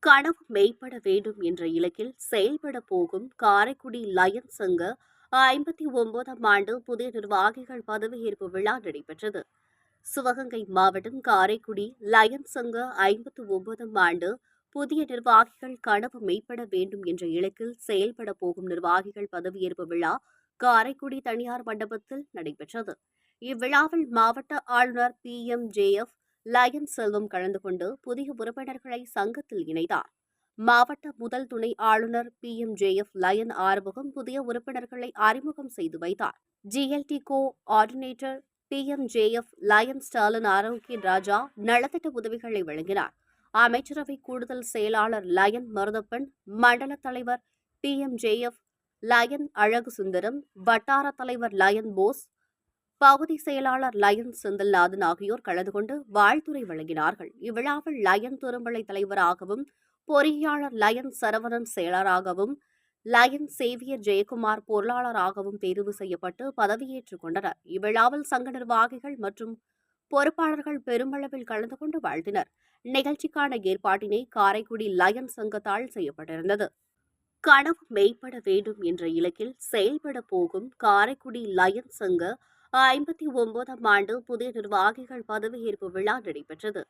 கனவு மெய்ப்பட வேண்டும் என்ற இலக்கில் செயல்பட போகும் காரைக்குடி லயன்ஸ் சங்க 59ஆம் ஆண்டு புதிய நிர்வாகிகள் பதவியேற்பு விழா நடைபெற்றது. சிவகங்கை மாவட்டம் காரைக்குடி லயன்ஸ் சங்க 59ஆம் ஆண்டு புதிய நிர்வாகிகள் கனவு மெய்ப்பட வேண்டும் என்ற இலக்கில் செயல்பட போகும் நிர்வாகிகள் பதவியேற்பு விழா காரைக்குடி தனியார் மண்டபத்தில் நடைபெற்றது. இவ்விழாவில் மாவட்ட ஆளுநர் PMJF லயன் செல்வம் கலந்து கொண்டு புதிய உறுப்பினர்களை சங்கத்தில் இணைத்தார். மாவட்ட முதல் துணை ஆளுநர் PMJF லயன் ஆறுமுகம் புதிய உறுப்பினர்களை அறிமுகம் செய்து வைத்தார். GLT கோ ஆர்டினேட்டர் PMJF லயன் ஸ்டாலின் ஆரோக்கிய ராஜா நலத்திட்ட உதவிகளை வழங்கினார். அமைச்சரவை கூடுதல் செயலாளர் லயன் மருதப்பன், மண்டல தலைவர் PMJF லயன் அழகு சுந்தரம், வட்டார தலைவர் லயன் போஸ், பகுதி செயலாளர் லயன் செந்தில்நாதன் ஆகியோர் கலந்து கொண்டு வாழ்த்துரை வழங்கினார்கள். இவ்விழாவில் லயன் துரும்பலை தலைவராகவும், பொறியாளர் லயன் சரவணன் செயலராகவும், லயன் சேவியர் ஜெயக்குமார் பொருளாளராகவும் தேர்வு செய்யப்பட்டு பதவியேற்றுக் கொண்டனர். இவ்விழாவில் சங்க நிர்வாகிகள் மற்றும் பொறுப்பாளர்கள் பெருமளவில் கலந்து கொண்டு வாழ்த்தினர். நிகழ்ச்சிக்கான ஏற்பாட்டினை காரைக்குடி லயன் சங்கத்தால் செய்யப்பட்டிருந்தது. கனவு மெய்ப்பட வேண்டும் என்ற இலக்கில் செயல்பட போகும் காரைக்குடி லயன் சங்க 59ஆம் ஆண்டு புதிய நிர்வாகிகள் பதவியேற்பு விழா நடைபெற்றது.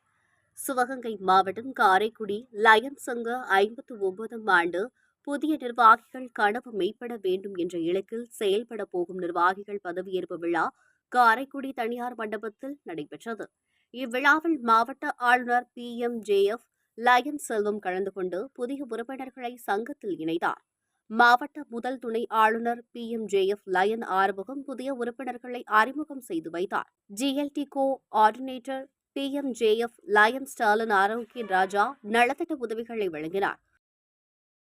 சிவகங்கை மாவட்டம் காரைக்குடி லயன் சங்க 59ஆம் ஆண்டு புதிய நிர்வாகிகள் கனவு மெய்ப்பட வேண்டும் என்ற இலக்கில் செயல்பட போகும் நிர்வாகிகள் பதவியேற்பு விழா காரைக்குடி தனியார் மண்டபத்தில் நடைபெற்றது. இவ்விழாவில் மாவட்ட ஆளுநர் PMJF லயன் செல்வம் கலந்து கொண்டு புதிய உறுப்பினர்களை சங்கத்தில் இணைத்தார். மாவட்ட முதல் துணை ஆளுநர் PMJF லயன் ஆறுமுகம் புதிய உறுப்பினர்களை அறிமுகம் செய்து வைத்தார். GLT கோ ஆர்டினேட்டர் PMJF லயன் ஸ்டாலின் ஆரோக்கிய ராஜா நலத்திட்ட உதவிகளை வழங்கினார்.